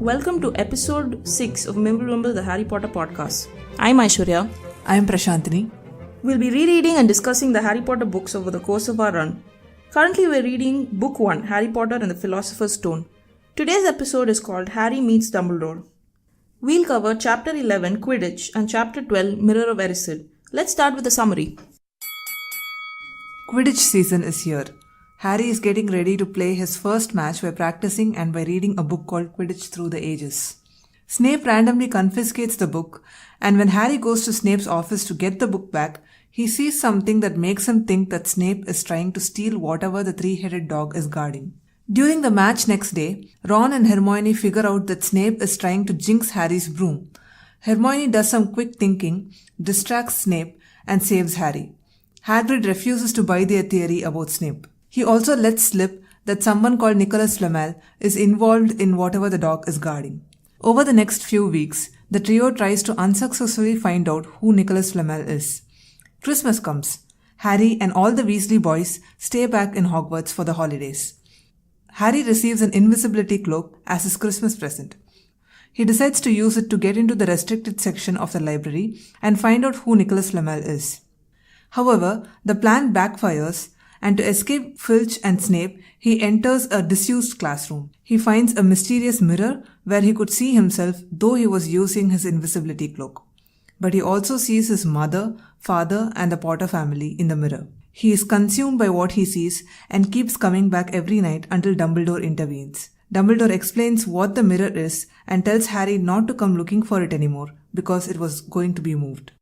Welcome to episode 6 of Mimblewimble, the Harry Potter podcast. I'm Aishwarya. I'm Prashantini. We'll be rereading and discussing the Harry Potter books over the course of our run. Currently, we're reading Book 1, Harry Potter and the Philosopher's Stone. Today's episode is called Harry Meets Dumbledore. We'll cover Chapter 11, Quidditch, and Chapter 12, Mirror of Erised. Let's start with a summary. Quidditch season is here. Harry is getting ready to play his first match by practicing and by reading a book called Quidditch Through the Ages. Snape randomly confiscates the book, and when Harry goes to Snape's office to get the book back, he sees something that makes him think that Snape is trying to steal whatever the three-headed dog is guarding. During the match next day, Ron and Hermione figure out that Snape is trying to jinx Harry's broom. Hermione does some quick thinking, distracts Snape, and saves Harry. Hagrid refuses to buy their theory about Snape. He also lets slip that someone called Nicolas Flamel is involved in whatever the dog is guarding. Over the next few weeks, the trio tries to unsuccessfully find out who Nicolas Flamel is. Christmas comes. Harry and all the Weasley boys stay back in Hogwarts for the holidays. Harry receives an invisibility cloak as his Christmas present. He decides to use it to get into the restricted section of the library and find out who Nicolas Flamel is. However, the plan backfires, and to escape Filch and Snape, he enters a disused classroom. He finds a mysterious mirror where he could see himself, though he was using his invisibility cloak. But he also sees his mother, father, and the Potter family in the mirror. He is consumed by what he sees and keeps coming back every night until Dumbledore intervenes. Dumbledore explains what the mirror is and tells Harry not to come looking for it anymore because it was going to be moved.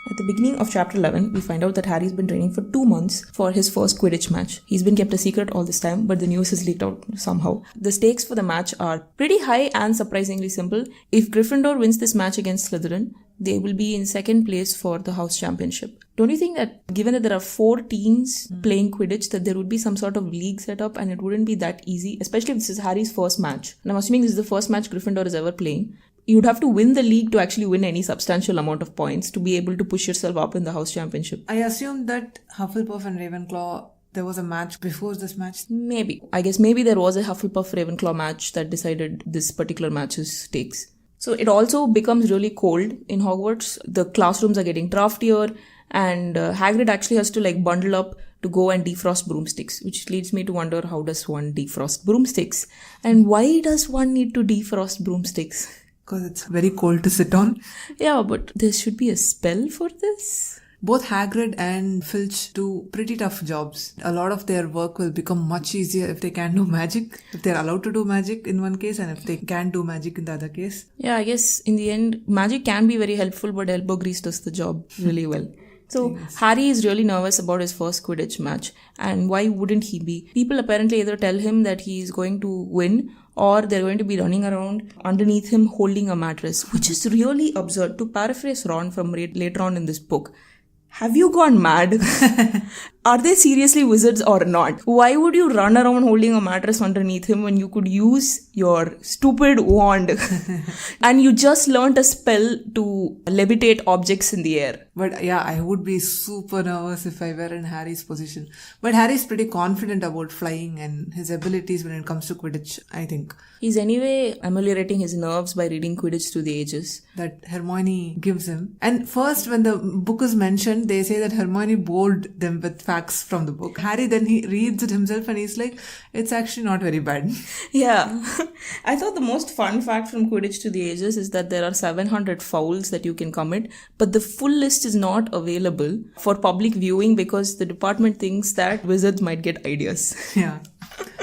At the beginning of Chapter 11, we find out that Harry's been training for 2 months for his first Quidditch match. He's been kept a secret all this time, but the news has leaked out somehow. The stakes for the match are pretty high and surprisingly simple. If Gryffindor wins this match against Slytherin, they will be in second place for the house championship. Don't you think that given that there are 4 teams playing Quidditch, that there would be some sort of league set up and it wouldn't be that easy, especially if this is Harry's first match. And I'm assuming this is the first match Gryffindor is ever playing. You'd have to win the league to actually win any substantial amount of points to be able to push yourself up in the house championship. I assume that Hufflepuff and Ravenclaw, there was a match before this match? Maybe. I guess maybe there was a Hufflepuff-Ravenclaw match that decided this particular match's stakes. So it also becomes really cold in Hogwarts. The classrooms are getting draftier and Hagrid actually has to bundle up to go and defrost broomsticks, which leads me to wonder, how does one defrost broomsticks? And why does one need to defrost broomsticks? Because it's very cold to sit on. Yeah, but there should be a spell for this. Both Hagrid and Filch do pretty tough jobs. A lot of their work will become much easier if they can do magic, if they're allowed to do magic in one case and if they can do magic in the other case. Yeah, I guess in the end, magic can be very helpful, but elbow grease does the job really well. So yes. Harry is really nervous about his first Quidditch match. And why wouldn't he be? People apparently either tell him that he is going to win or they're going to be running around underneath him holding a mattress, which is really absurd. To paraphrase Ron from later on in this book, have you gone mad? Are they seriously wizards or not? Why would you run around holding a mattress underneath him when you could use your stupid wand and you just learnt a spell to levitate objects in the air? But yeah, I would be super nervous if I were in Harry's position. But Harry's pretty confident about flying and his abilities when it comes to Quidditch, I think. He's anyway ameliorating his nerves by reading Quidditch Through the Ages that Hermione gives him. And first, when the book is mentioned, they say that Hermione bored them with facts from the book. Harry then he reads it himself and he's like, it's actually not very bad. Yeah. I thought the most fun fact from Quidditch Through the Ages is that there are 700 fouls that you can commit, but the full list is not available for public viewing because the department thinks that wizards might get ideas. Yeah.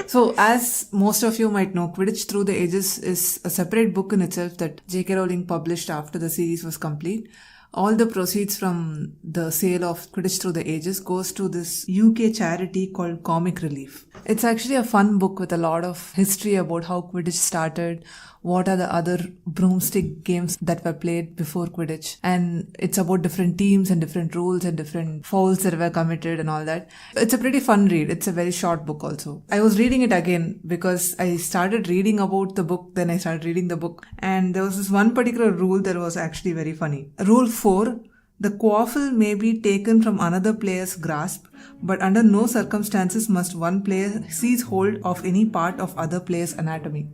So, as most of you might know, Quidditch Through the Ages is a separate book in itself that J.K. Rowling published after the series was complete. All the proceeds from the sale of Quidditch Through the Ages goes to this UK charity called Comic Relief. It's actually a fun book with a lot of history about how Quidditch started, what are the other broomstick games that were played before Quidditch, and it's about different teams and different rules and different fouls that were committed and all that. It's a pretty fun read. It's a very short book also. I was reading it again because I started reading about the book, then I started reading the book, and there was this one particular rule that was actually very funny. Rule 4, The quaffle may be taken from another player's grasp, but under no circumstances must one player seize hold of any part of other player's anatomy.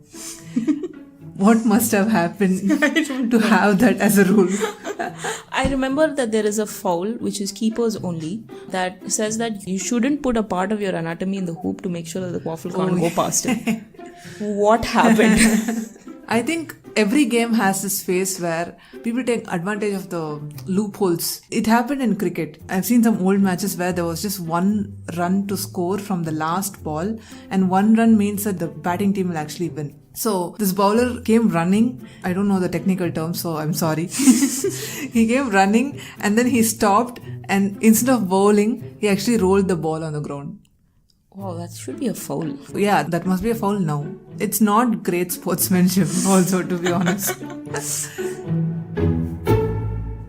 What must have happened to have that as a rule? I remember that there is a foul, which is keepers only, that says that you shouldn't put a part of your anatomy in the hoop to make sure that the quaffle can't go past it. What happened? I think every game has this phase where people take advantage of the loopholes. It happened in cricket. I've seen some old matches where there was just one run to score from the last ball, and one run means that the batting team will actually win. So this bowler came running. I don't know the technical term, so I'm sorry. He came running and then he stopped, and instead of bowling, he actually rolled the ball on the ground. Wow, that should be a foul. Yeah, that must be a foul now. It's not great sportsmanship also, to be honest.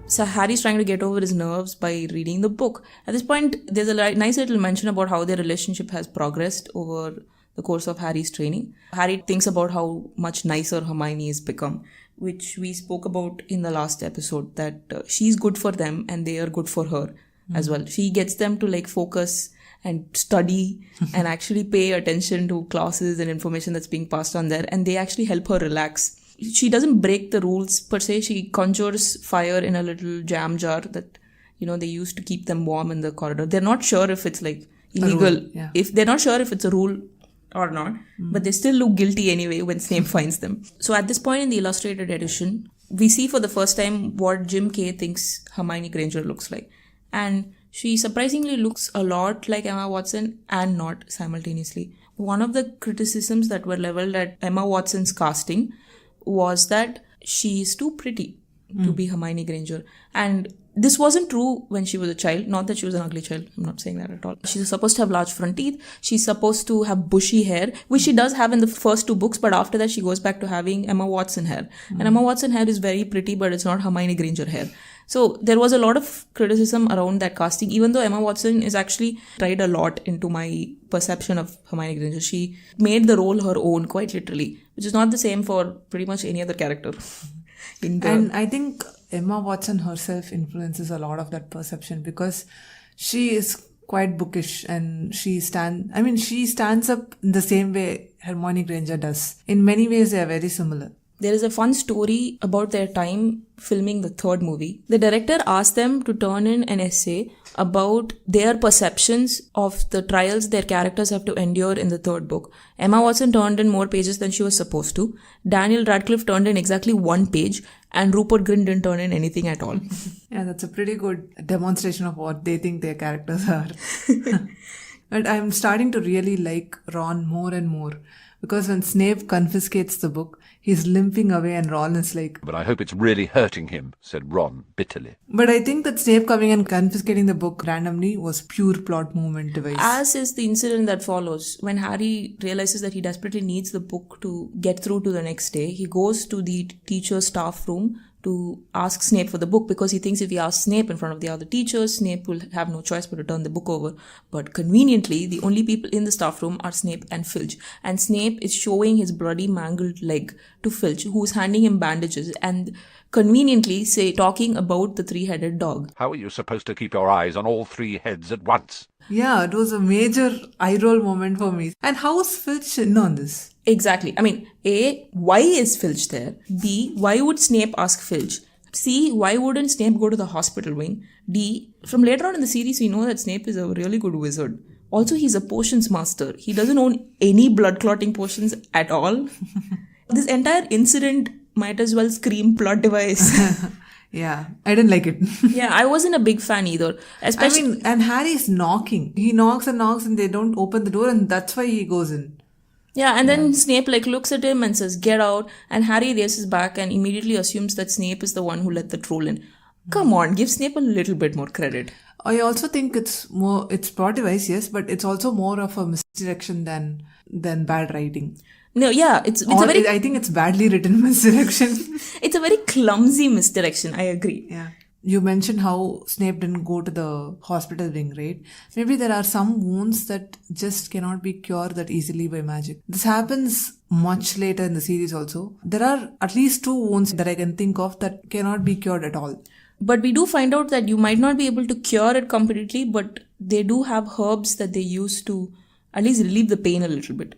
So Harry's trying to get over his nerves by reading the book. At this point, there's a nice little mention about how their relationship has progressed over the course of Harry's training. Harry thinks about how much nicer Hermione has become, which we spoke about in the last episode, that she's good for them and they are good for her as well. She gets them to focus and study and actually pay attention to classes and information that's being passed on there, and they actually help her relax. She doesn't break the rules per se. She conjures fire in a little jam jar that they used to keep them warm in the corridor. They're not sure if it's illegal, if they're not sure if it's a rule or not, but they still look guilty anyway when Snape finds them. So at this point in the illustrated edition, we see for the first time what Jim Kay thinks Hermione Granger looks like, and she surprisingly looks a lot like Emma Watson and not simultaneously. One of the criticisms that were leveled at Emma Watson's casting was that she is too pretty to be Hermione Granger. And this wasn't true when she was a child. Not that she was an ugly child. I'm not saying that at all. She's supposed to have large front teeth. She's supposed to have bushy hair, which she does have in the first two books, but after that she goes back to having Emma Watson hair. And Emma Watson hair is very pretty, but it's not Hermione Granger hair. So there was a lot of criticism around that casting, even though Emma Watson is actually tried a lot into my perception of Hermione Granger. She made the role her own, quite literally, which is not the same for pretty much any other character. And I think Emma Watson herself influences a lot of that perception, because she is quite bookish and she stands up in the same way Hermione Granger does. In many ways, they are very similar. There is a fun story about their time filming the third movie. The director asked them to turn in an essay about their perceptions of the trials their characters have to endure in the third book. Emma Watson turned in more pages than she was supposed to. Daniel Radcliffe turned in exactly 1 page, and Rupert Grint didn't turn in anything at all. Yeah, that's a pretty good demonstration of what they think their characters are. But I'm starting to really like Ron more and more, because when Snape confiscates the book, he's limping away and Ron is like... But I hope it's really hurting him, said Ron bitterly. But I think that Snape coming and confiscating the book randomly was pure plot movement device. As is the incident that follows. When Harry realizes that he desperately needs the book to get through to the next day, he goes to the teacher's staff room to ask Snape for the book, because he thinks if he asks Snape in front of the other teachers, Snape will have no choice but to turn the book over. But conveniently, the only people in the staff room are Snape and Filch. And Snape is showing his bloody mangled leg to Filch, who's handing him bandages and conveniently talking about the 3-headed dog. How are you supposed to keep your eyes on all 3 heads at once? Yeah, it was a major eye roll moment for me. And how is Filch in on this? Exactly. I mean, A, why is Filch there? B, why would Snape ask Filch? C, why wouldn't Snape go to the hospital wing? D, from later on in the series, we know that Snape is a really good wizard. Also, he's a potions master. He doesn't own any blood clotting potions at all. This entire incident might as well scream plot device. Yeah, I didn't like it. Yeah, I wasn't a big fan either. Especially, and Harry's knocking. He knocks and they don't open the door, and that's why he goes in. Yeah, and then Snape looks at him and says, "Get out." And Harry races back and immediately assumes that Snape is the one who let the troll in. Come on, give Snape a little bit more credit. I also think it's plot device, yes, but it's also more of a misdirection than bad writing. No, yeah, I think it's badly written misdirection. It's a very clumsy misdirection, I agree. Yeah. You mentioned how Snape didn't go to the hospital wing, right? Maybe there are some wounds that just cannot be cured that easily by magic. This happens much later in the series also. There are at least 2 wounds that I can think of that cannot be cured at all. But we do find out that you might not be able to cure it completely, but they do have herbs that they use to at least relieve the pain a little bit.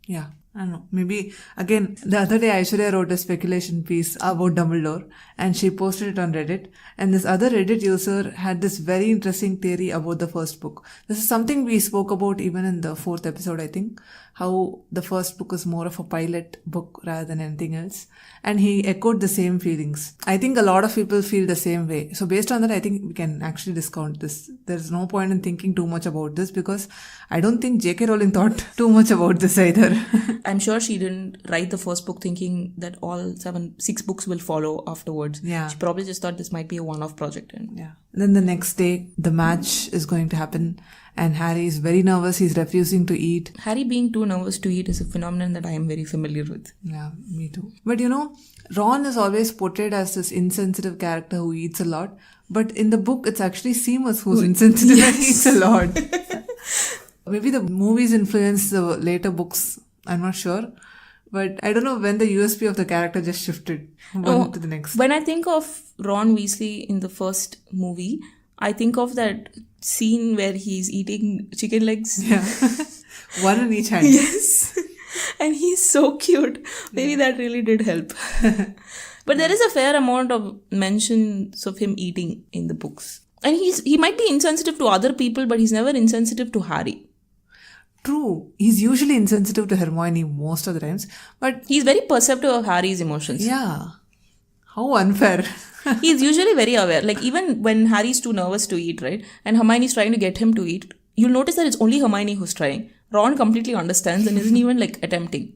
Yeah, I don't know. Maybe, again, the other day Aishwarya wrote a speculation piece about Dumbledore and she posted it on Reddit. And this other Reddit user had this very interesting theory about the first book. This is something we spoke about even in the 4th episode, I think. How the first book is more of a pilot book rather than anything else. And he echoed the same feelings. I think a lot of people feel the same way. So based on that, I think we can actually discount this. There's no point in thinking too much about this because I don't think J.K. Rowling thought too much about this either. I'm sure she didn't write the first book thinking that all 6 books will follow afterwards. Yeah. She probably just thought this might be a one-off project. And yeah. Then the next day, the match is going to happen. And Harry is very nervous. He's refusing to eat. Harry being too nervous to eat is a phenomenon that I am very familiar with. Yeah, me too. But Ron is always portrayed as this insensitive character who eats a lot. But in the book, it's actually Seamus who's insensitive and eats a lot. Maybe the movies influenced the later books. I'm not sure. But I don't know when the USP of the character just shifted one to the next. When I think of Ron Weasley in the first movie, I think of that scene where he's eating chicken legs. Yeah. One in each hand. Yes. And he's so cute. Maybe that really did help. But there is a fair amount of mentions of him eating in the books. And he might be insensitive to other people, but he's never insensitive to Harry. True. He's usually insensitive to Hermione most of the times. But he's very perceptive of Harry's emotions. Yeah. How unfair. He's usually very aware. Like even when Harry's too nervous to eat, right? And Hermione's trying to get him to eat, you'll notice that it's only Hermione who's trying. Ron completely understands and isn't even attempting.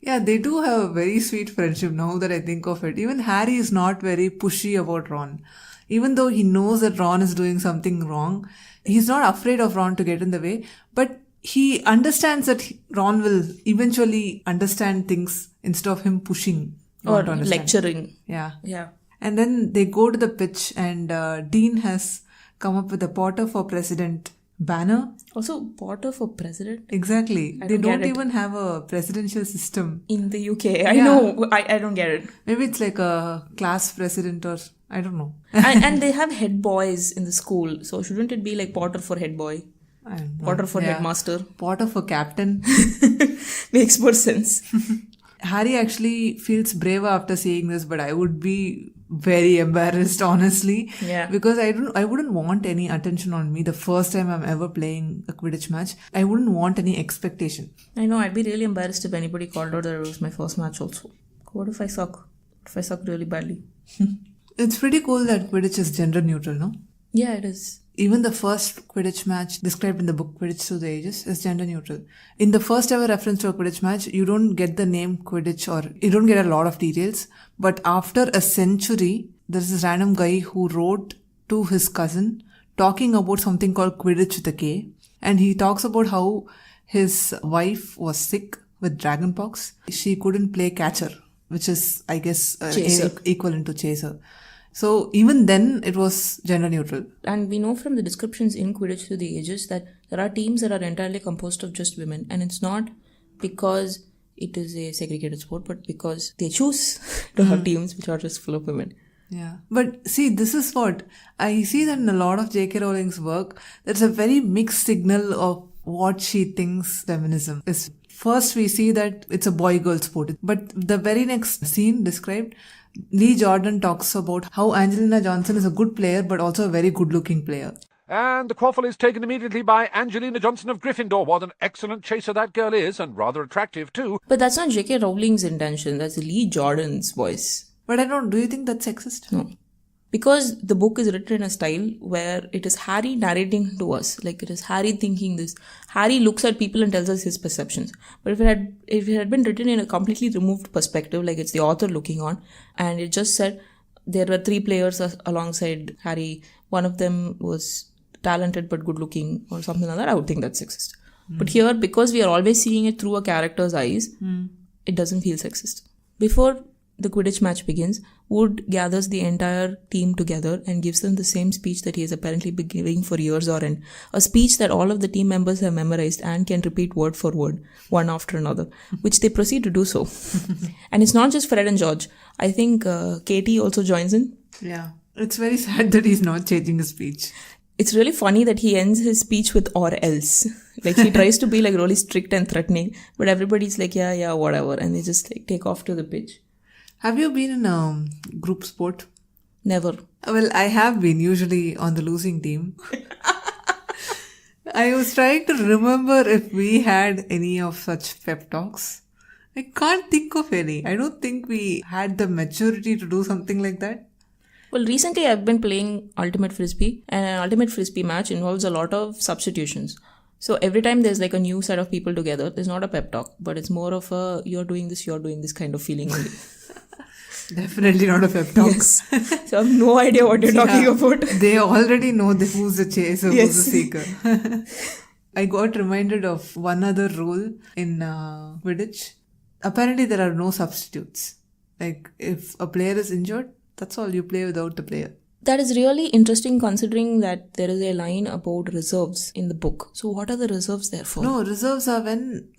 Yeah, they do have a very sweet friendship now that I think of it. Even Harry is not very pushy about Ron. Even though he knows that Ron is doing something wrong, he's not afraid of Ron to get in the way. But he understands that Ron will eventually understand things instead of him pushing Ron to understand. Lecturing. Yeah. Yeah. And then they go to the pitch and Dean has come up with a Potter for President banner. Also, Potter for President? Exactly. They don't even have a presidential system. In the UK. I know. I don't get it. Maybe it's like a class president or I don't know. and they have head boys in the school. So shouldn't it be like Potter for head boy? I don't know. Potter for headmaster? Potter for captain. Makes more sense. Harry actually feels braver after seeing this, but I would be very embarrassed, honestly. Yeah. Because I wouldn't want any attention on me the first time I'm ever playing a Quidditch match. I wouldn't want any expectation. I know, I'd be really embarrassed if anybody called out that it was my first match also. What if I suck? What if I suck really badly? It's pretty cool that Quidditch is gender neutral, no? Yeah, it is. Even the first Quidditch match described in the book Quidditch Through the Ages is gender neutral. In the first ever reference to a Quidditch match, you don't get the name Quidditch or you don't get a lot of details. But after a century, there's this random guy who wrote to his cousin talking about something called Quidditch with a K. And he talks about how his wife was sick with dragonpox. She couldn't play catcher, which is, I guess, equivalent to chaser. So even then, it was gender neutral. And we know from the descriptions in Quidditch Through the Ages that there are teams that are entirely composed of just women. And it's not because it is a segregated sport, but because they choose to have teams which are just full of women. Yeah. But see, this is what I see that in a lot of J.K. Rowling's work, there's a very mixed signal of what she thinks feminism is. First, we see that it's a boy-girl sport. But the very next scene described, Lee Jordan talks about how Angelina Johnson is a good player, but also a very good-looking player. And the quaffle is taken immediately by Angelina Johnson of Gryffindor. What an excellent chaser that girl is, and rather attractive too. But that's not J.K. Rowling's intention. That's Lee Jordan's voice. But do you think that's sexist? No. Because the book is written in a style where it is Harry narrating to us. Like it is Harry thinking this. Harry looks at people and tells us his perceptions. But if it had been written in a completely removed perspective, like it's the author looking on, and it just said there were 3 players alongside Harry. One of them was talented but good looking or something like that, I would think that's sexist. But here, because we are always seeing it through a character's eyes, it doesn't feel sexist. Before the Quidditch match begins, Wood gathers the entire team together and gives them the same speech that he has apparently been giving for years on end. A speech that all of the team members have memorized and can repeat word for word, one after another, which they proceed to do so. And it's not just Fred and George. I think Katie also joins in. Yeah. It's very sad that he's not changing his speech. It's really funny that he ends his speech with "or else." Like, he tries to be like really strict and threatening, but everybody's like, yeah, whatever. And they just like take off to the pitch. Have you been in a group sport? Never. Well, I have been, usually on the losing team. I was trying to remember if we had any of such pep talks. I can't think of any. I don't think we had the maturity to do something like that. Well, recently I've been playing Ultimate Frisbee, and an Ultimate Frisbee match involves a lot of substitutions. So every time there's like a new set of people together, there's not a pep talk, but it's more of a you're doing this kind of feeling only. Definitely not a pep talk. Yes. So I have no idea what you're talking about. They already know who's the chaser, who's the seeker. I got reminded of one other rule in Quidditch. Apparently there are no substitutes. Like, if a player is injured, that's all, you play without the player. That is really interesting considering that there is a line about reserves in the book. So what are the reserves there for? No, reserves are when,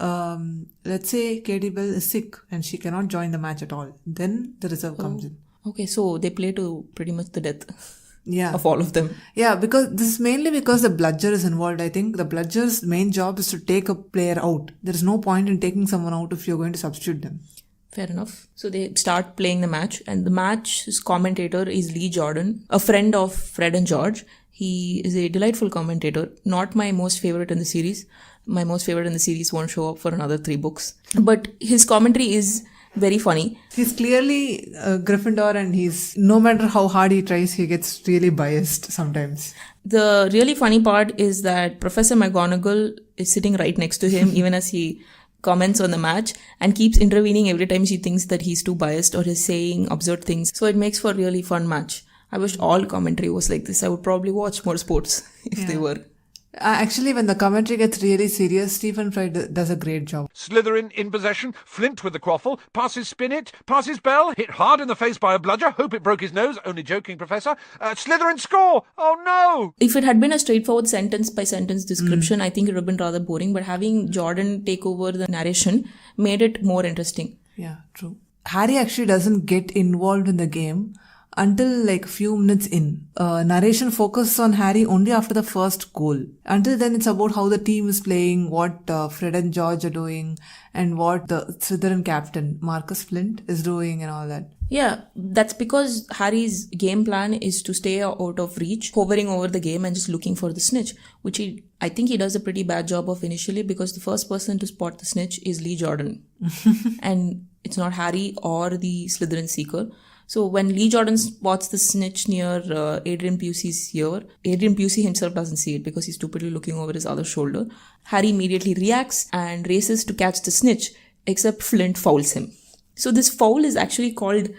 let's say Katie Bell is sick and she cannot join the match at all. Then the reserve comes in. Okay, so they play to pretty much the death of all of them. Yeah, because this is mainly because the bludger is involved. I think the bludger's main job is to take a player out. There is no point in taking someone out if you're going to substitute them. Fair enough. So they start playing the match, and the match's commentator is Lee Jordan, a friend of Fred and George. He is a delightful commentator, not my most favorite in the series. My most favorite in the series won't show up for another 3 books. But his commentary is very funny. He's clearly a Gryffindor, and no matter how hard he tries, he gets really biased sometimes. The really funny part is that Professor McGonagall is sitting right next to him, even as he comments on the match, and keeps intervening every time she thinks that he's too biased or is saying absurd things. So it makes for a really fun match. I wish all commentary was like this. I would probably watch more sports if they were. Actually, when the commentary gets really serious, Stephen Fry does a great job. Slytherin in possession, Flint with the quaffle, passes Spinnet, passes Bell, hit hard in the face by a bludger, hope it broke his nose, only joking, Professor. Slytherin score! Oh no! If it had been a straightforward sentence-by-sentence description, I think it would have been rather boring, but having Jordan take over the narration made it more interesting. Yeah, true. Harry actually doesn't get involved in the game until like a few minutes in. Narration focuses on Harry only after the first goal. Until then, it's about how the team is playing, what Fred and George are doing, and what the Slytherin captain, Marcus Flint, is doing and all that. Yeah, that's because Harry's game plan is to stay out of reach, hovering over the game and just looking for the snitch, which I think he does a pretty bad job of initially, because the first person to spot the snitch is Lee Jordan. And it's not Harry or the Slytherin seeker. So when Lee Jordan spots the snitch near Adrian Pusey's ear, Adrian Pusey himself doesn't see it because he's stupidly looking over his other shoulder. Harry immediately reacts and races to catch the snitch, except Flint fouls him. So this foul is actually called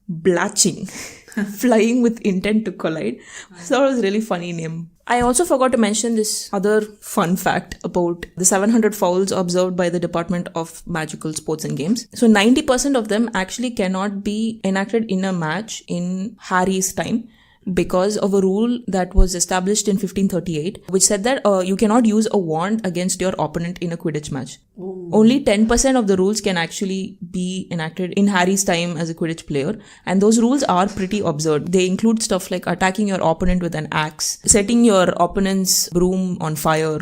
blatching, flying with intent to collide. So that was a really funny name. I also forgot to mention this other fun fact about the 700 fouls observed by the Department of Magical Sports and Games. So 90% of them actually cannot be enacted in a match in Harry's time, because of a rule that was established in 1538, which said that you cannot use a wand against your opponent in a Quidditch match. Ooh. Only 10% of the rules can actually be enacted in Harry's time as a Quidditch player, and those rules are pretty absurd. They include stuff like attacking your opponent with an axe, setting your opponent's broom on fire.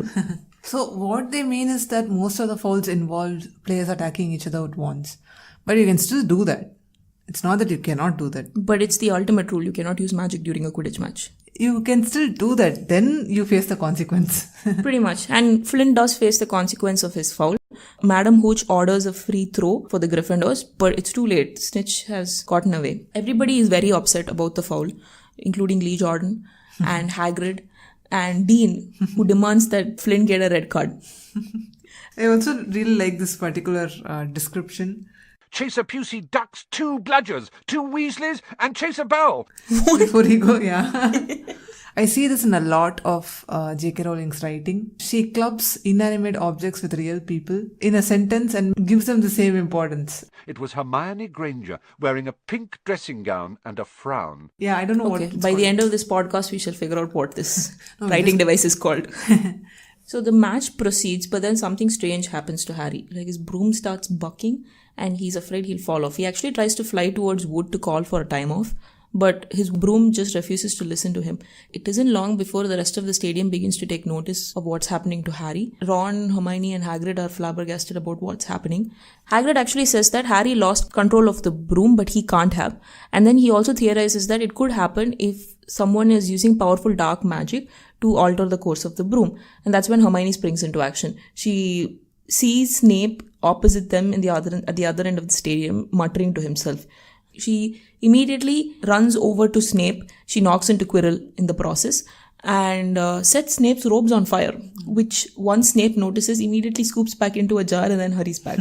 So what they mean is that most of the fouls involved players attacking each other with wands. But you can still do that. It's not that you cannot do that. But it's the ultimate rule. You cannot use magic during a Quidditch match. You can still do that. Then you face the consequence. Pretty much. And Flint does face the consequence of his foul. Madam Hooch orders a free throw for the Gryffindors, but it's too late. Snitch has gotten away. Everybody is very upset about the foul, including Lee Jordan and Hagrid and Dean, who demands that Flint get a red card. I also really like this particular description. Chaser Pusey ducks 2 bludgers, 2 Weasleys, and Chaser Bell. Before he go, yeah. I see this in a lot of J.K. Rowling's writing. She clubs inanimate objects with real people in a sentence and gives them the same importance. It was Hermione Granger wearing a pink dressing gown and a frown. Yeah, I don't know what it's called. By the end of this podcast, we shall figure out what this writing device is called. So the match proceeds, but then something strange happens to Harry. Like, his broom starts bucking and he's afraid he'll fall off. He actually tries to fly towards Wood to call for a time off, but his broom just refuses to listen to him. It isn't long before the rest of the stadium begins to take notice of what's happening to Harry. Ron, Hermione and Hagrid are flabbergasted about what's happening. Hagrid actually says that Harry lost control of the broom, but he can't have. And then he also theorizes that it could happen if someone is using powerful dark magic to alter the course of the broom. And that's when Hermione springs into action. She sees Snape opposite them at the other end of the stadium, muttering to himself. She immediately runs over to Snape. She knocks into Quirrell in the process and sets Snape's robes on fire, which once Snape notices, immediately scoops back into a jar and then hurries back,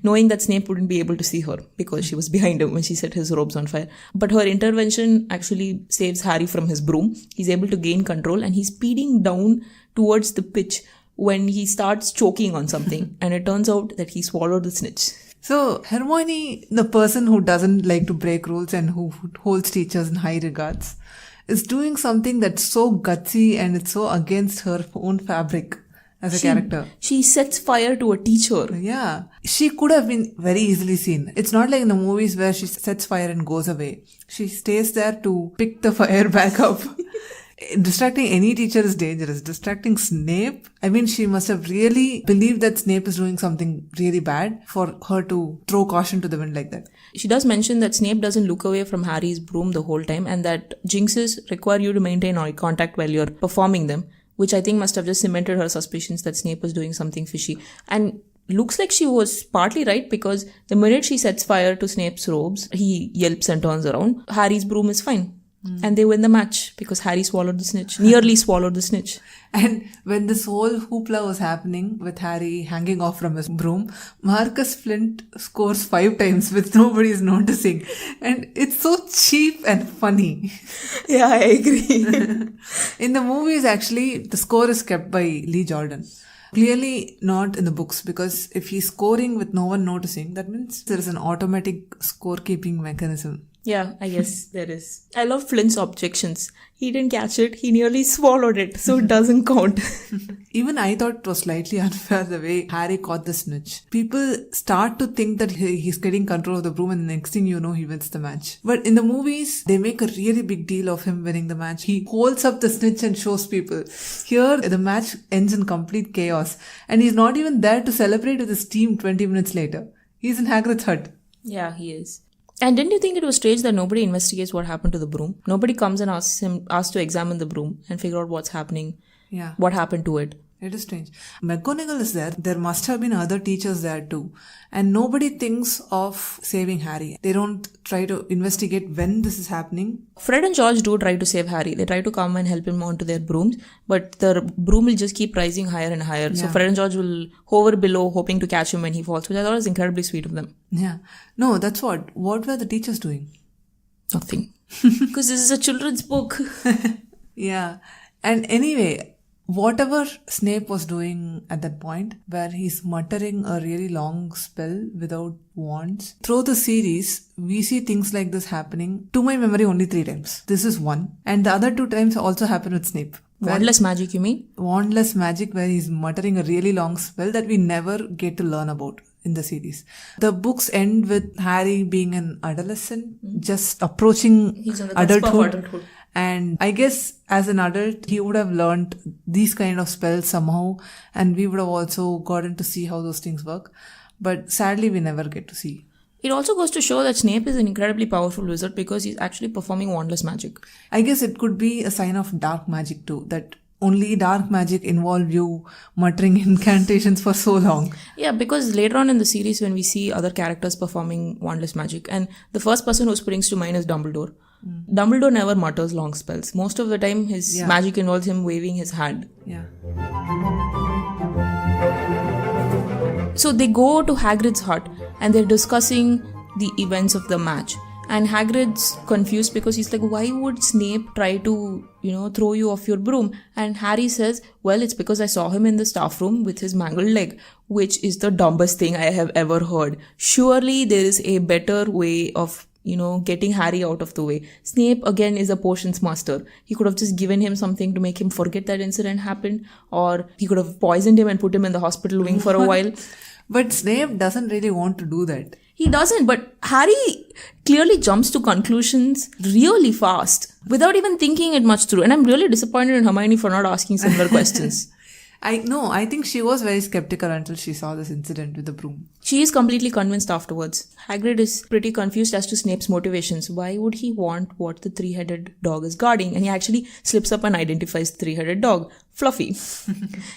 knowing that Snape wouldn't be able to see her because she was behind him when she set his robes on fire. But her intervention actually saves Harry from his broom. He's able to gain control and he's speeding down towards the pitch when he starts choking on something and it turns out that he swallowed the snitch. So Hermione, the person who doesn't like to break rules and who holds teachers in high regards, is doing something that's so gutsy and it's so against her own fabric as a character. She sets fire to a teacher. Yeah. She could have been very easily seen. It's not like in the movies where she sets fire and goes away. She stays there to pick the fire back up. Distracting any teacher is dangerous. Distracting Snape, I mean, she must have really believed that Snape is doing something really bad for her to throw caution to the wind like that. She does mention that Snape doesn't look away from Harry's broom the whole time and that jinxes require you to maintain eye contact while you're performing them, which I think must have just cemented her suspicions that Snape was doing something fishy. And looks like she was partly right because the minute she sets fire to Snape's robes, he yelps and turns around. Harry's broom is fine. And they win the match because Harry swallowed the snitch, nearly swallowed the snitch. And when this whole hoopla was happening with Harry hanging off from his broom, Marcus Flint scores 5 times with nobody's noticing. And it's so cheap and funny. Yeah, I agree. In the movies, actually, the score is kept by Lee Jordan. Clearly not in the books, because if he's scoring with no one noticing, that means there is an automatic scorekeeping mechanism. Yeah, I guess there is. I love Flint's objections. He didn't catch it. He nearly swallowed it, so it doesn't count. Even I thought it was slightly unfair the way Harry caught the snitch. People start to think that he's getting control of the broom and the next thing you know, he wins the match. But in the movies, they make a really big deal of him winning the match. He holds up the snitch and shows people. Here, the match ends in complete chaos. And he's not even there to celebrate with his team 20 minutes later. He's in Hagrid's hut. Yeah, he is. And didn't you think it was strange that nobody investigates what happened to the broom? Nobody comes and asks to examine the broom and figure out what's happening. Yeah. What happened to it. It is strange. McGonagall is there. There must have been other teachers there too. And nobody thinks of saving Harry. They don't try to investigate when this is happening. Fred and George do try to save Harry. They try to come and help him onto their brooms, but the broom will just keep rising higher and higher. Yeah. So Fred and George will hover below, hoping to catch him when he falls, which I thought was incredibly sweet of them. Yeah. No, that's what. What were the teachers doing? Nothing. Because this is a children's book. Yeah. And anyway, whatever Snape was doing at that point, where he's muttering a really long spell without wands, through the series, we see things like this happening, to my memory, only 3 times. This is one. And the other 2 times also happened with Snape. Wandless magic, you mean? Wandless magic, where he's muttering a really long spell that we never get to learn about in the series. The books end with Harry being an adolescent, just approaching adulthood. And I guess as an adult, he would have learned these kind of spells somehow, and we would have also gotten to see how those things work. But sadly, we never get to see. It also goes to show that Snape is an incredibly powerful wizard because he's actually performing wandless magic. I guess it could be a sign of dark magic too, that only dark magic involve you muttering incantations for so long. Yeah, because later on in the series when we see other characters performing wandless magic, and the first person who springs to mind is Dumbledore. Dumbledore never mutters long spells. Most of the time his magic involves him waving his hand. Yeah. So they go to Hagrid's hut and they're discussing the events of the match. And Hagrid's confused because he's like, why would Snape try to, throw you off your broom? And Harry says, well, it's because I saw him in the staff room with his mangled leg, which is the dumbest thing I have ever heard. Surely there is a better way of getting Harry out of the way. Snape, again, is a potions master. He could have just given him something to make him forget that incident happened, or he could have poisoned him and put him in the hospital wing for a while. But Snape doesn't really want to do that. He doesn't, but Harry clearly jumps to conclusions really fast without even thinking it much through. And I'm really disappointed in Hermione for not asking similar questions. I think she was very skeptical until she saw this incident with the broom. She is completely convinced afterwards. Hagrid is pretty confused as to Snape's motivations. Why would he want what the three-headed dog is guarding? And he actually slips up and identifies the three-headed dog, Fluffy.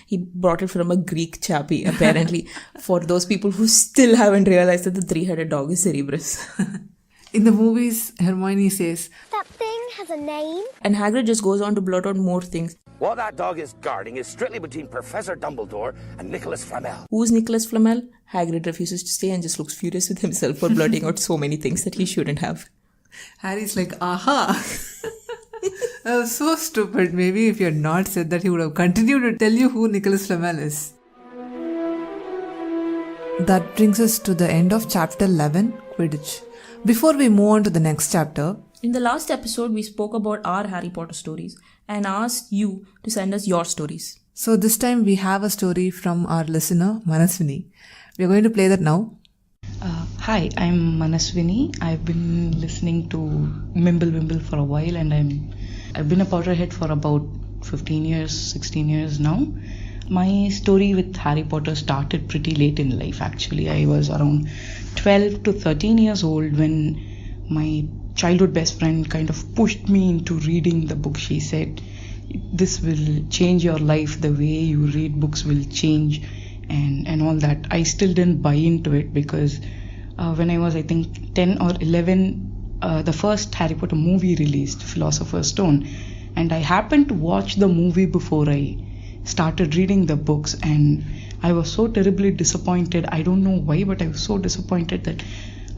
He brought it from a Greek chappie, apparently, for those people who still haven't realized that the three-headed dog is Cerberus. In the movies, Hermione says, "That thing has a name?" And Hagrid just goes on to blurt out more things. What that dog is guarding is strictly between Professor Dumbledore and Nicolas Flamel. Who's Nicolas Flamel? Hagrid refuses to say and just looks furious with himself for blurting out so many things that he shouldn't have. Harry's like, aha! That was so stupid. Maybe if you had not said that, he would have continued to tell you who Nicolas Flamel is. That brings us to the end of chapter 11, Quidditch. Before we move on to the next chapter, in the last episode, we spoke about our Harry Potter stories and asked you to send us your stories. So this time we have a story from our listener, Manaswini. We are going to play that now. Hi, I'm Manaswini. I've been listening to Mimblewimble for a while, and I've been a Potterhead for about 15 years, 16 years now. My story with Harry Potter started pretty late in life, actually. I was around 12 to 13 years old when my childhood best friend kind of pushed me into reading the book. She said, "This will change your life, the way you read books will change," and all that. I still didn't buy into it because when I was, I think, 10 or 11, the first Harry Potter movie released, Philosopher's Stone, and I happened to watch the movie before I started reading the books, and I was so terribly disappointed. I don't know why, but I was so disappointed that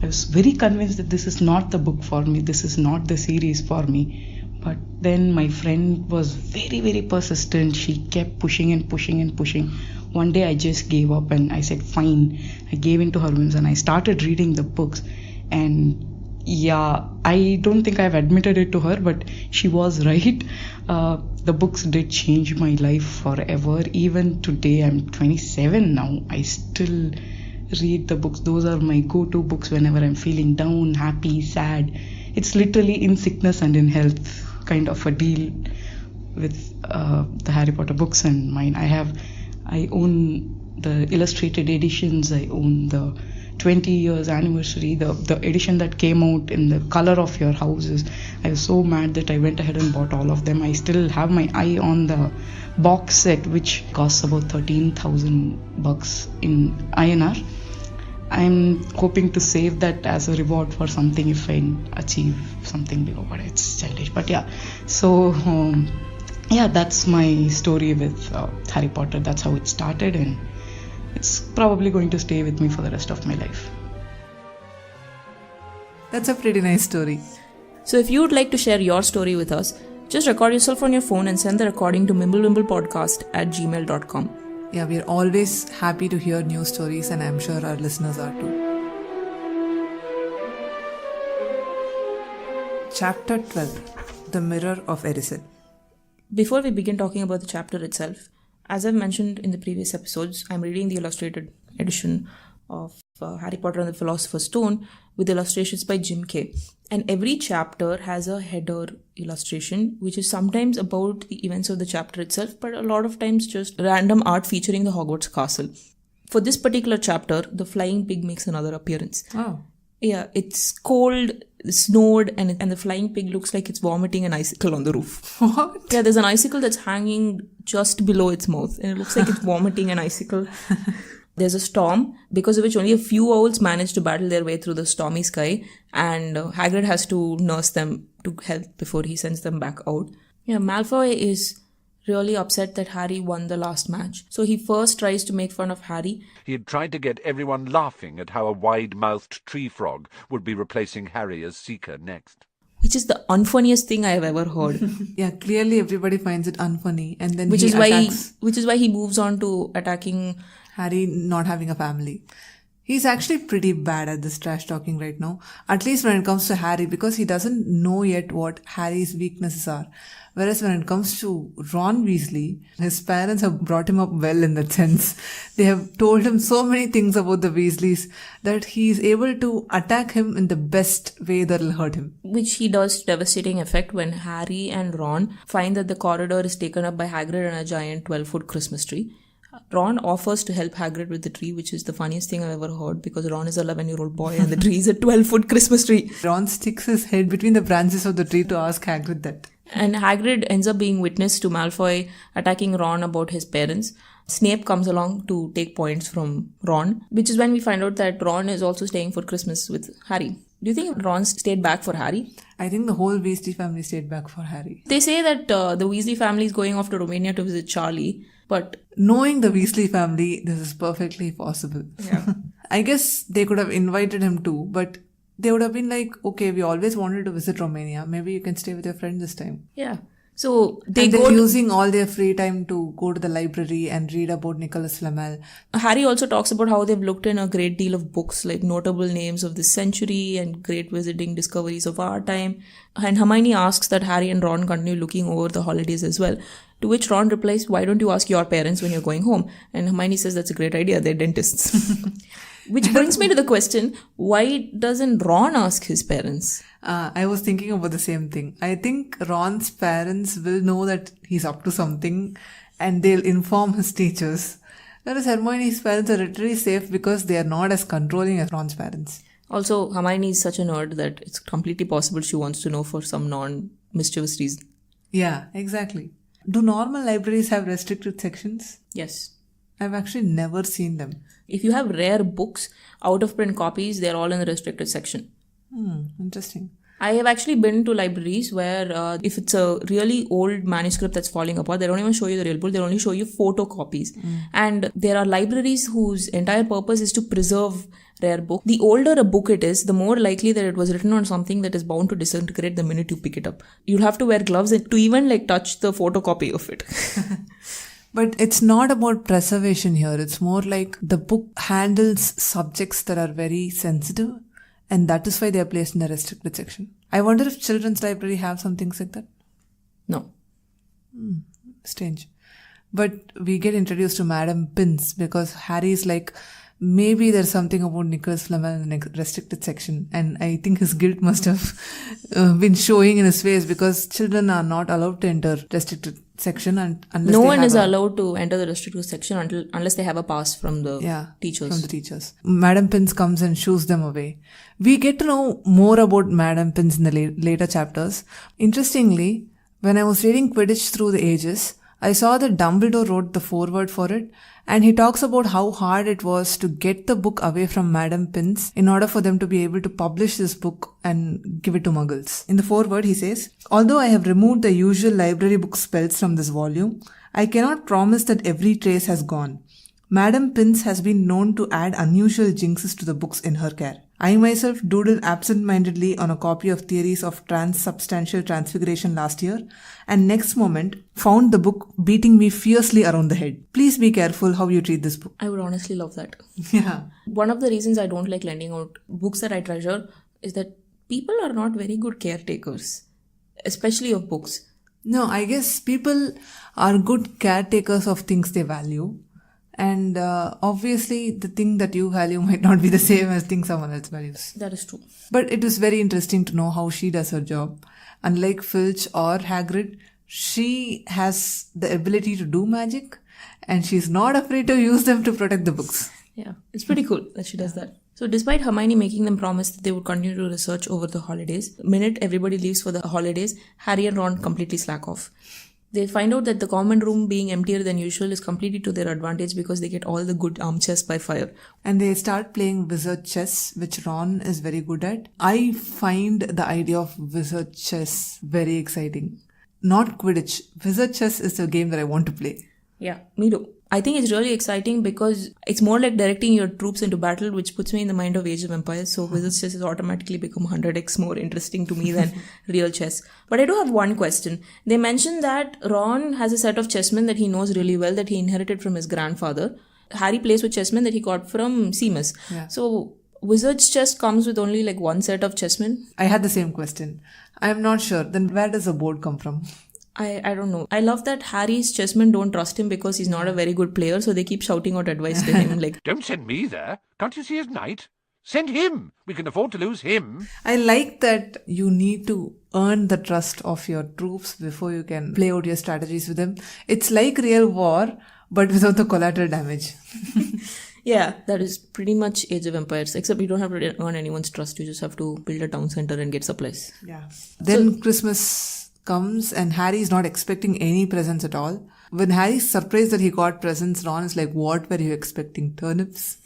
I was very convinced that this is not the book for me, this is not the series for me. But then my friend was very, very persistent. She kept pushing and pushing and pushing. One day I just gave up and I said, fine. I gave in to her whims and I started reading the books. And yeah, I don't think I've admitted it to her, but she was right. The books did change my life forever. Even today, I'm 27 now, I still read the books. Those are my go-to books whenever I'm feeling down, happy, sad. It's literally in sickness and in health kind of a deal with the Harry Potter books and mine. I own the illustrated editions. I own the 20 years anniversary, the edition that came out in the color of your houses. I was so mad that I went ahead and bought all of them. I still have my eye on the box set, which costs about 13,000 bucks in INR. I'm hoping to save that as a reward for something if I achieve something big, but it's childish. But yeah, so that's my story with Harry Potter. That's how it started, and it's probably going to stay with me for the rest of my life. That's a pretty nice story. So if you would like to share your story with us, just record yourself on your phone and send the recording to mimblewimblepodcast@gmail.com. Yeah, we're always happy to hear new stories, and I'm sure our listeners are too. Chapter 12, The Mirror of Erised. Before we begin talking about the chapter itself, as I've mentioned in the previous episodes, I'm reading the illustrated edition of Harry Potter and the Philosopher's Stone with illustrations by Jim Kay. And every chapter has a header illustration, which is sometimes about the events of the chapter itself, but a lot of times just random art featuring the Hogwarts castle. For this particular chapter, the flying pig makes another appearance. Oh. Yeah, it's cold, snowed, and the flying pig looks like it's vomiting an icicle on the roof. What? Yeah, there's an icicle that's hanging just below its mouth, and it looks like it's vomiting an icicle. There's a storm, because of which only a few owls manage to battle their way through the stormy sky, and Hagrid has to nurse them to help before he sends them back out. Yeah, Malfoy is really upset that Harry won the last match. So he first tries to make fun of Harry. He had tried to get everyone laughing at how a wide-mouthed tree frog would be replacing Harry as Seeker next. Which is the unfunniest thing I have ever heard. Yeah, clearly everybody finds it unfunny, and then which is why he moves on to attacking Harry not having a family. He's actually pretty bad at this trash talking right now, at least when it comes to Harry, because he doesn't know yet what Harry's weaknesses are. Whereas when it comes to Ron Weasley, his parents have brought him up well in that sense. They have told him so many things about the Weasleys that he is able to attack him in the best way that will hurt him. Which he does devastating effect when Harry and Ron find that the corridor is taken up by Hagrid and a giant 12-foot Christmas tree. Ron offers to help Hagrid with the tree, which is the funniest thing I've ever heard because Ron is a 11-year-old boy and the tree is a 12-foot Christmas tree. Ron sticks his head between the branches of the tree to ask Hagrid that. And Hagrid ends up being witness to Malfoy attacking Ron about his parents. Snape comes along to take points from Ron, which is when we find out that Ron is also staying for Christmas with Harry. Do you think Ron stayed back for Harry? I think the whole Weasley family stayed back for Harry. They say that the Weasley family is going off to Romania to visit Charlie, but... Knowing the Weasley family, this is perfectly possible. Yeah. I guess they could have invited him too, but they would have been like, okay, we always wanted to visit Romania. Maybe you can stay with your friend this time. Yeah. So they're using all their free time to go to the library and read about Nicolas Flamel. Harry also talks about how they've looked in a great deal of books like notable names of the century and great visiting discoveries of our time. And Hermione asks that Harry and Ron continue looking over the holidays as well. To which Ron replies, why don't you ask your parents when you're going home? And Hermione says that's a great idea, they're dentists. Which brings me to the question, why doesn't Ron ask his parents? I was thinking about the same thing. I think Ron's parents will know that he's up to something and they'll inform his teachers. Whereas Hermione's parents are literally safe because they are not as controlling as Ron's parents. Also, Hermione is such a nerd that it's completely possible she wants to know for some non-mischievous reason. Yeah, exactly. Do normal libraries have restricted sections? Yes. I've actually never seen them. If you have rare books, out-of-print copies, they're all in the restricted section. Interesting. I have actually been to libraries where if it's a really old manuscript that's falling apart, they don't even show you the real book, they'll only show you photocopies. And there are libraries whose entire purpose is to preserve rare book. The older a book it is, the more likely that it was written on something that is bound to disintegrate the minute you pick it up. You'll have to wear gloves to even touch the photocopy of it. But it's not about preservation here. It's more like the book handles subjects that are very sensitive, and that is why they are placed in the restricted section. I wonder if children's library have some things like that. No. Strange. But we get introduced to Madame Pince because Harry's like, maybe there's something about Nicolas Flamel in the restricted section. And I think his guilt must have been showing in his face because children are not allowed to enter restricted section unless no one is allowed to enter the restricted section unless they have a pass from the teachers. From the teachers. Madame Pince comes and shoos them away. We get to know more about Madame Pince in the later chapters. Interestingly, when I was reading Quidditch Through the Ages, I saw that Dumbledore wrote the foreword for it, and he talks about how hard it was to get the book away from Madame Pince in order for them to be able to publish this book and give it to Muggles. In the foreword, he says, although I have removed the usual library book spells from this volume, I cannot promise that every trace has gone. Madame Pince has been known to add unusual jinxes to the books in her care. I myself doodled absent-mindedly on a copy of Theories of Transubstantial Transfiguration last year, and next moment found the book beating me fiercely around the head. Please be careful how you treat this book. I would honestly love that. Yeah. One of the reasons I don't like lending out books that I treasure is that people are not very good caretakers, especially of books. No, I guess people are good caretakers of things they value. And obviously, the thing that you value might not be the same as thing someone else values. That is true. But it was very interesting to know how she does her job. Unlike Filch or Hagrid, she has the ability to do magic, and she's not afraid to use them to protect the books. Yeah, it's pretty cool that she does that. So despite Hermione making them promise that they would continue to research over the holidays, the minute everybody leaves for the holidays, Harry and Ron completely slack off. They find out that the common room being emptier than usual is completely to their advantage because they get all the good armchairs by fire. And they start playing wizard chess, which Ron is very good at. I find the idea of wizard chess very exciting. Not Quidditch. Wizard chess is a game that I want to play. Yeah, me too. I think it's really exciting because it's more like directing your troops into battle, which puts me in the mind of Age of Empires. So Wizard's Chess has automatically become 100x more interesting to me than real chess. But I do have one question. They mentioned that Ron has a set of chessmen that he knows really well that he inherited from his grandfather. Harry plays with chessmen that he got from Seamus. Yeah. So wizard's chess comes with only like one set of chessmen. I had the same question. I'm not sure. Then where does the board come from? I don't know. I love that Harry's chessmen don't trust him because he's not a very good player, so they keep shouting out advice to him like, Don't send me there. Can't you see his knight? Send him. We can afford to lose him. I like that you need to earn the trust of your troops before you can play out your strategies with them. It's like real war, but without the collateral damage. yeah, that is pretty much Age of Empires, except you don't have to earn anyone's trust. You just have to build a town center and get supplies. Yeah. Then Christmas comes and Harry is not expecting any presents at all. When Harry's surprised that he got presents, Ron is like, what were you expecting? Turnips?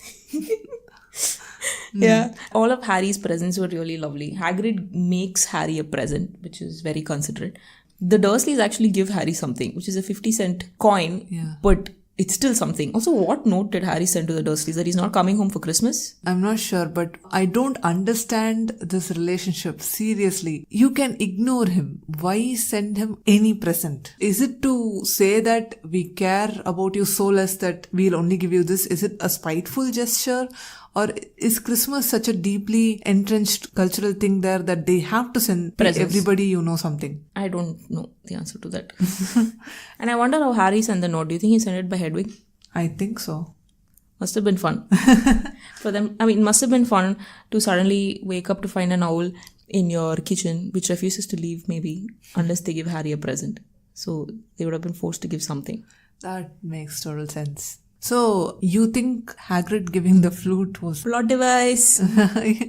Yeah. All of Harry's presents were really lovely. Hagrid makes Harry a present, which is very considerate. The Dursleys actually give Harry something, which is a 50-cent coin, but it's still something. Also, what note did Harry send to the Dursleys? That he's not coming home for Christmas? I'm not sure, but I don't understand this relationship. Seriously. You can ignore him. Why send him any present? Is it to say that we care about you so less that we'll only give you this? Is it a spiteful gesture? Or is Christmas such a deeply entrenched cultural thing there that they have to send everybody something? I don't know the answer to that. And I wonder how Harry sent the note. Do you think he sent it by Hedwig? I think so. Must have been fun. For them, it must have been fun to suddenly wake up to find an owl in your kitchen which refuses to leave maybe unless they give Harry a present. So they would have been forced to give something. That makes total sense. So, you think Hagrid giving the flute was... Plot device!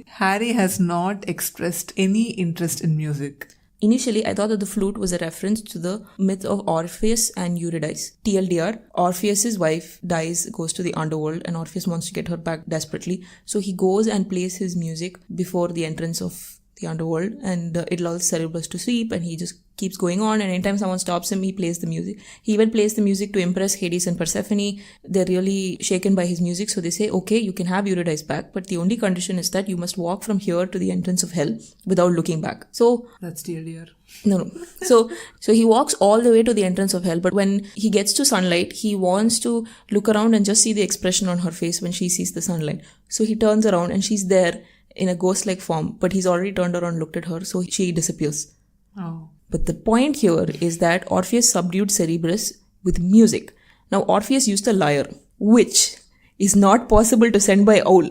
Harry has not expressed any interest in music. Initially, I thought that the flute was a reference to the myth of Orpheus and Eurydice. TLDR, Orpheus's wife dies, goes to the underworld, and Orpheus wants to get her back desperately. So he goes and plays his music before the entrance of the underworld, and it lulls Cerberus to sleep, and he just keeps going on, and anytime someone stops him, he plays the music. He even plays the music to impress Hades and Persephone. They're really shaken by his music, so they say, okay, you can have Eurydice back, but the only condition is that you must walk from here to the entrance of hell without looking back. So that's dear. No. So he walks all the way to the entrance of hell, but when he gets to sunlight, he wants to look around and just see the expression on her face when she sees the sunlight. So he turns around and she's there in a ghost-like form, but he's already turned around and looked at her, so she disappears. Oh. But the point here is that Orpheus subdued Cerberus with music. Now, Orpheus used a lyre, which is not possible to send by owl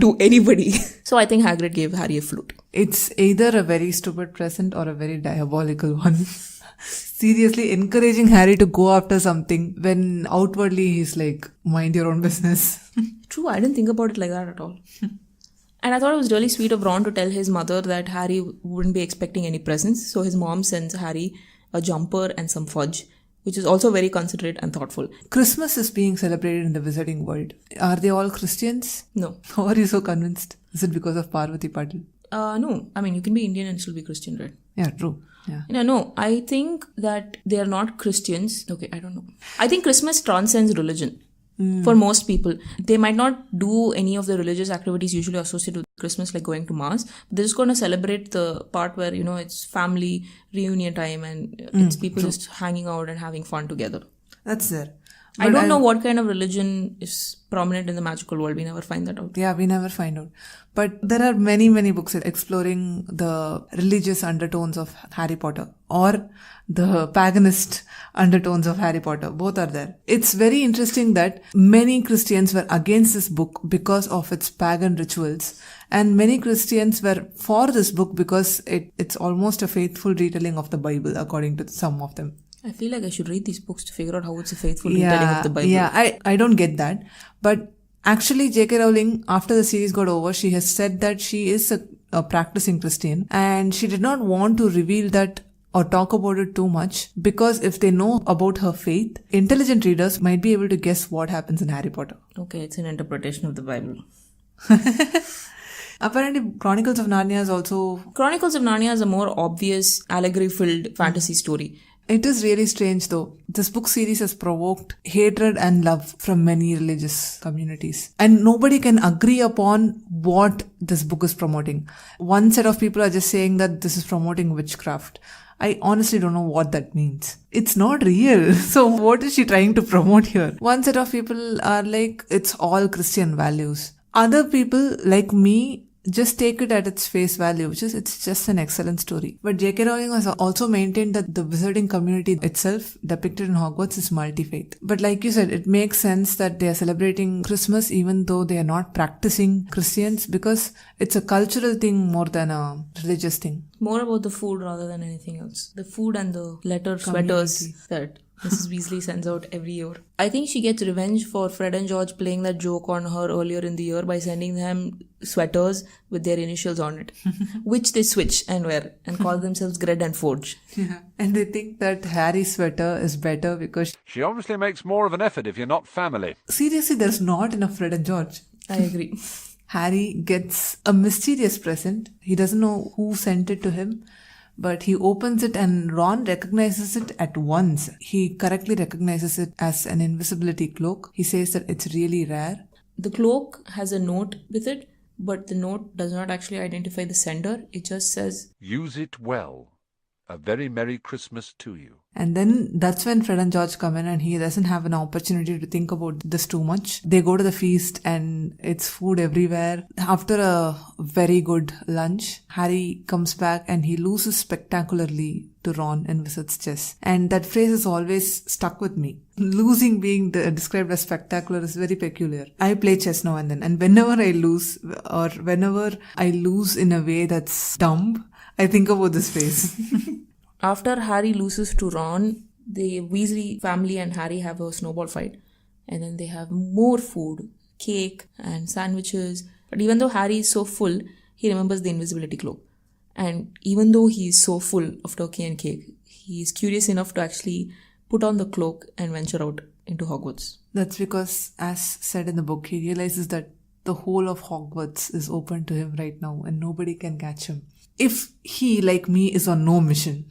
to anybody. So I think Hagrid gave Harry a flute. It's either a very stupid present or a very diabolical one. Seriously, encouraging Harry to go after something when outwardly he's like, mind your own business. True, I didn't think about it like that at all. And I thought it was really sweet of Ron to tell his mother that Harry wouldn't be expecting any presents. So his mom sends Harry a jumper and some fudge, which is also very considerate and thoughtful. Christmas is being celebrated in the wizarding world. Are they all Christians? No. How are you so convinced? Is it because of Parvati Patil? No. I mean, you can be Indian and still be Christian, right? Yeah, true. Yeah. No. I think that they are not Christians. Okay, I don't know. I think Christmas transcends religion. For most people, they might not do any of the religious activities usually associated with Christmas, like going to mass. They're just going to celebrate the part where, it's family reunion time and it's people just hanging out and having fun together. That's there. I don't know what kind of religion is prominent in the magical world. We never find that out. Yeah, we never find out. But there are many, many books exploring the religious undertones of Harry Potter or the paganist undertones of Harry Potter. Both are there. It's very interesting that many Christians were against this book because of its pagan rituals. And many Christians were for this book because it's almost a faithful retelling of the Bible, according to some of them. I feel like I should read these books to figure out how it's a faithful retelling of the Bible. Yeah, I don't get that. But actually, J.K. Rowling, after the series got over, she has said that she is a practicing Christian and she did not want to reveal that or talk about it too much because if they know about her faith, intelligent readers might be able to guess what happens in Harry Potter. Okay, it's an interpretation of the Bible. Apparently, Chronicles of Narnia is also... Chronicles of Narnia is a more obvious allegory-filled fantasy story. It is really strange though. This book series has provoked hatred and love from many religious communities. And nobody can agree upon what this book is promoting. One set of people are just saying that this is promoting witchcraft. I honestly don't know what that means. It's not real. So what is she trying to promote here? One set of people are like, it's all Christian values. Other people, like me, just take it at its face value, which is it's just an excellent story. But J.K. Rowling has also maintained that the wizarding community itself depicted in Hogwarts is multi-faith. But like you said, it makes sense that they are celebrating Christmas even though they are not practicing Christians, because it's a cultural thing more than a religious thing. More about the food rather than anything else. The food and the sweaters that Mrs. Weasley sends out every year. I think she gets revenge for Fred and George playing that joke on her earlier in the year by sending them sweaters with their initials on it, which they switch and wear and call themselves Gred and Forge. Yeah. And they think that Harry's sweater is better because She obviously makes more of an effort if you're not family. seriously, there's not enough Fred and George. I agree. Harry gets a mysterious present. He doesn't know who sent it to him, but he opens it and Ron recognizes it at once. He correctly recognizes it as an invisibility cloak. He says that it's really rare. The cloak has a note with it, but the note does not actually identify the sender. It just says, Use it well. A very Merry Christmas to you. And then that's when Fred and George come in and he doesn't have an opportunity to think about this too much. They go to the feast and it's food everywhere. After a very good lunch, Harry comes back and he loses spectacularly to Ron in Wizard's Chess. And that phrase is always stuck with me. Losing being described as spectacular is very peculiar. I play chess now and then, and whenever I lose or whenever I lose in a way that's dumb, I think about this phrase. after Harry loses to Ron, the Weasley family and Harry have a snowball fight. And then they have more food, cake and sandwiches. But even though Harry is so full, he remembers the invisibility cloak. And even though he is so full of turkey and cake, he is curious enough to actually put on the cloak and venture out into Hogwarts. That's because, as said in the book, he realizes that the whole of Hogwarts is open to him right now and nobody can catch him. If he, like me, is on no mission,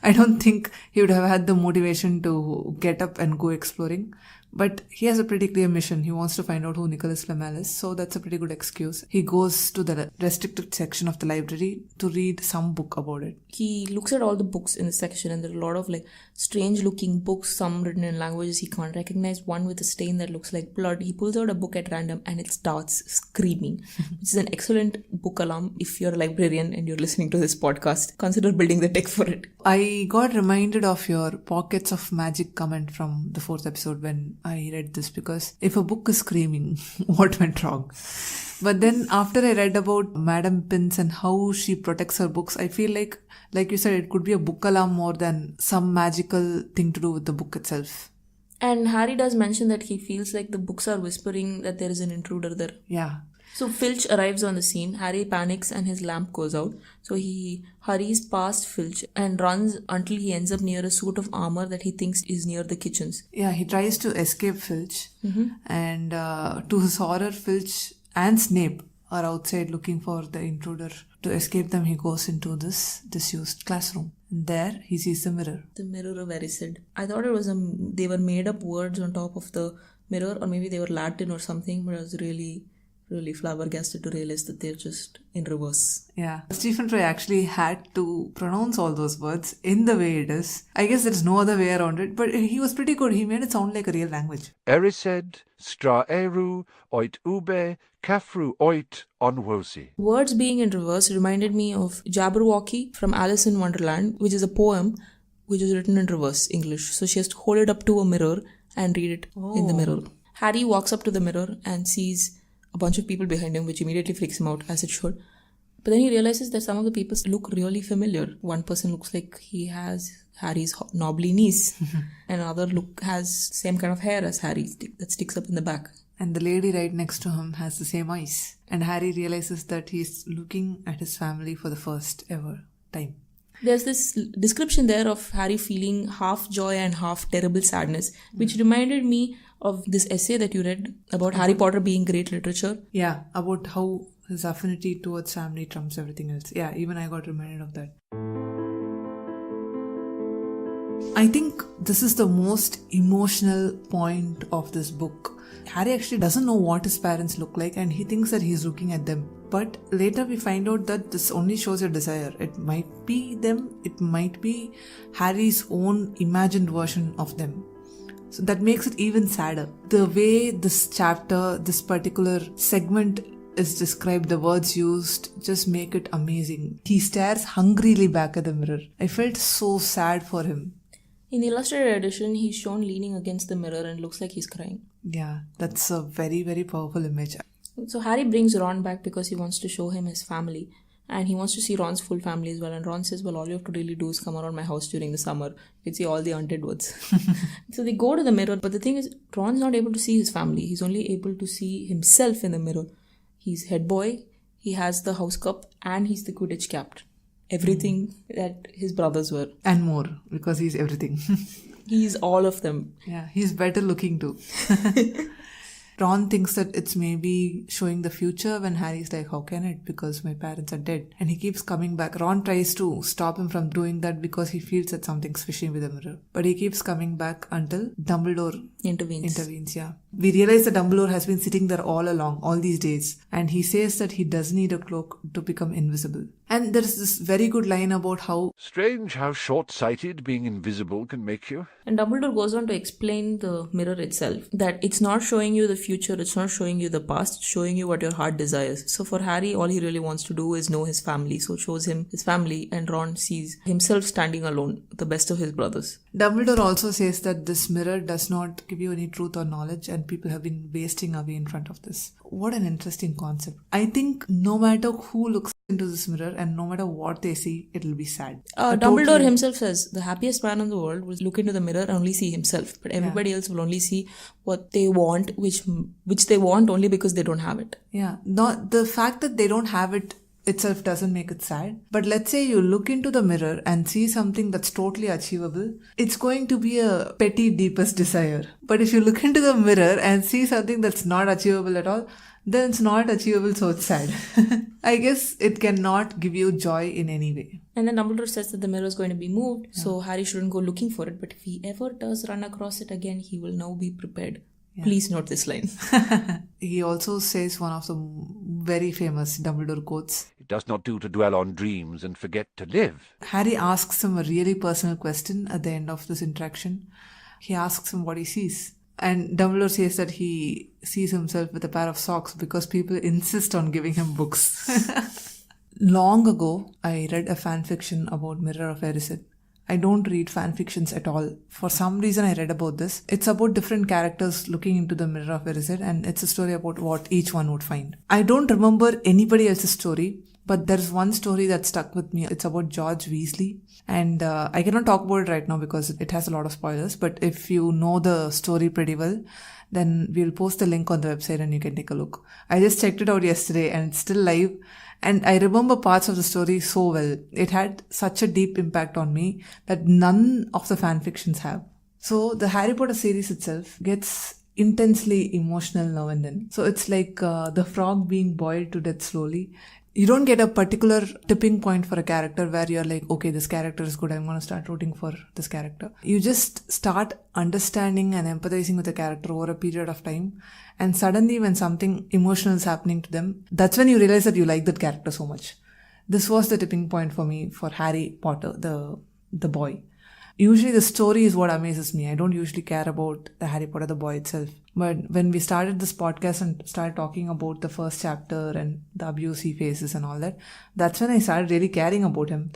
I don't think he would have had the motivation to get up and go exploring. But he has a pretty clear mission. He wants to find out who Nicolas Flamel is, so that's a pretty good excuse. He goes to the restricted section of the library to read some book about it. He looks at all the books in the section, and there are a lot of strange looking books, some written in languages he can't recognize, one with a stain that looks like blood. He pulls out a book at random and it starts screaming, which is an excellent book alarm. If you're a librarian and you're listening to this podcast, consider building the tech for it. I got reminded of your pockets of magic comment from the 4th episode when I read this, because if a book is screaming, what went wrong? But then after I read about Madame Pince and how she protects her books, I feel like you said, it could be a book alarm more than some magical thing to do with the book itself. And Harry does mention that he feels like the books are whispering that there is an intruder there. Yeah. So Filch arrives on the scene. Harry panics and his lamp goes out. So he hurries past Filch and runs until he ends up near a suit of armor that he thinks is near the kitchens. Yeah, he tries to escape Filch. And to his horror, Filch and Snape are outside looking for the intruder. To escape them, he goes into this disused classroom. And there, he sees the mirror. The Mirror of Erised. I thought it was they were made up words on top of the mirror, or maybe they were Latin or something, but I was really flabbergasted to realize that they're just in reverse. Yeah. Stephen Fry actually had to pronounce all those words in the way it is. I guess there's no other way around it, but he was pretty good. He made it sound like a real language. Erised, stra eru, oit ube, kafru oit onwosi. Words being in reverse reminded me of Jabberwocky from Alice in Wonderland, which is a poem which is written in reverse English. So she has to hold it up to a mirror and read it in the mirror. Harry walks up to the mirror and sees a bunch of people behind him, which immediately freaks him out, as it should. But then he realizes that some of the people look really familiar. One person looks like he has Harry's knobbly knees. And another has same kind of hair as Harry that sticks up in the back. And the lady right next to him has the same eyes. And Harry realizes that he's looking at his family for the first ever time. There's this description there of Harry feeling half joy and half terrible sadness, which reminded me of this essay that you read about Harry Potter being great literature. Yeah, about how his affinity towards family trumps everything else. Yeah, even I got reminded of that. I think this is the most emotional point of this book. Harry actually doesn't know what his parents look like and he thinks that he's looking at them. But later we find out that this only shows your desire. It might be them, it might be Harry's own imagined version of them. So that makes it even sadder. The way this chapter, this particular segment is described, the words used just make it amazing. He stares hungrily back at the mirror. I felt so sad for him. In the illustrated edition, he's shown leaning against the mirror and looks like he's crying. Yeah, that's a very, very powerful image. So Harry brings Ron back because he wants to show him his family. And he wants to see Ron's full family as well. And Ron says, well, all you have to really do is come around my house during the summer. You can see all the undead woods. So they go to the mirror. But the thing is, Ron's not able to see his family. He's only able to see himself in the mirror. He's head boy, he has the house cup, and he's the Quidditch captain. Everything that his brothers were. And more, because he's everything. He's all of them. Yeah, he's better looking too. Ron thinks that it's maybe showing the future when Harry's like, how can it? Because my parents are dead. And he keeps coming back. Ron tries to stop him from doing that because he feels that something's fishy with the mirror. But he keeps coming back until Dumbledore intervenes, yeah. We realize that Dumbledore has been sitting there all along, all these days. And he says that he does need a cloak to become invisible. And there's this very good line about how strange how short-sighted being invisible can make you. And Dumbledore goes on to explain the mirror itself. That it's not showing you the future, it's not showing you the past, it's showing you what your heart desires. So for Harry, all he really wants to do is know his family. So it shows him his family, and Ron sees himself standing alone, the best of his brothers. Dumbledore also says that this mirror does not give you any truth or knowledge, and people have been wasting away in front of this. What an interesting concept. I think no matter who looks into this mirror and no matter what they see, it'll be sad. Dumbledore himself says the happiest man in the world will look into the mirror and only see himself, but everybody else will only see what they want, which they want only because they don't have it. Yeah, not the fact that they don't have it itself doesn't make it sad. But let's say you look into the mirror and see something that's totally achievable, it's going to be a petty deepest desire. But if you look into the mirror and see something that's not achievable at all, then it's not achievable, so it's sad. I guess it cannot give you joy in any way. And then Dumbledore says that the mirror is going to be moved, so Harry shouldn't go looking for it. But if he ever does run across it again, he will now be prepared. Yeah. Please note this line. He also says one of the very famous Dumbledore quotes. It does not do to dwell on dreams and forget to live. Harry asks him a really personal question at the end of this interaction. He asks him what he sees. And Dumbledore says that he sees himself with a pair of socks because people insist on giving him books. Long ago, I read a fan fiction about Mirror of Erised. I don't read fan fictions at all. For some reason, I read about this. It's about different characters looking into the Mirror of Erised, and it's a story about what each one would find. I don't remember anybody else's story, but there's one story that stuck with me. It's about George Weasley. And I cannot talk about it right now because it has a lot of spoilers. But if you know the story pretty well, then we'll post the link on the website and you can take a look. I just checked it out yesterday and it's still live. And I remember parts of the story so well. It had such a deep impact on me that none of the fan fictions have. So the Harry Potter series itself gets intensely emotional now and then. So it's like the frog being boiled to death slowly. You don't get a particular tipping point for a character where you're like, okay, this character is good, I'm going to start rooting for this character. You just start understanding and empathizing with the character over a period of time. And suddenly when something emotional is happening to them, that's when you realize that you like that character so much. This was the tipping point for me for Harry Potter, the boy. Usually the story is what amazes me. I don't usually care about the Harry Potter, the boy itself. But when we started this podcast and started talking about the first chapter and the abuse he faces and all that, that's when I started really caring about him.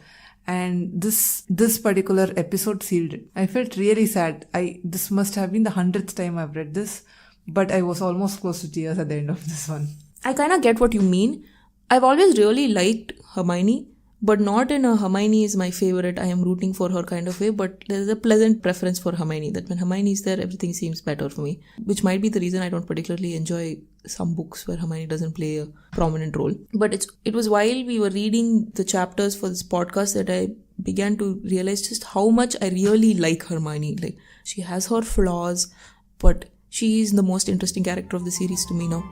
And this particular episode sealed it. I felt really sad. This must have been the 100th time I've read this, but I was almost close to tears at the end of this one. I kind of get what you mean. I've always really liked Hermione, but not in a Hermione is my favorite, I am rooting for her kind of way, but there's a pleasant preference for Hermione, that when Hermione is there, everything seems better for me, which might be the reason I don't particularly enjoy some books where Hermione doesn't play a prominent role. But it was while we were reading the chapters for this podcast that I began to realize just how much I really like Hermione. Like, she has her flaws, but she is the most interesting character of the series to me now.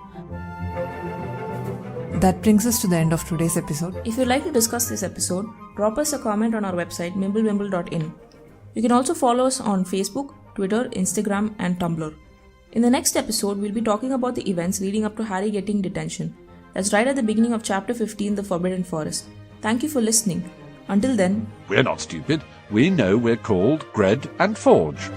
That brings us to the end of today's episode. If you'd like to discuss this episode, drop us a comment on our website, mimblewimble.in. You can also follow us on Facebook, Twitter, Instagram, and Tumblr. In the next episode, we'll be talking about the events leading up to Harry getting detention. That's right at the beginning of Chapter 15, The Forbidden Forest. Thank you for listening. Until then, We're not stupid. We know we're called Gred and Forge.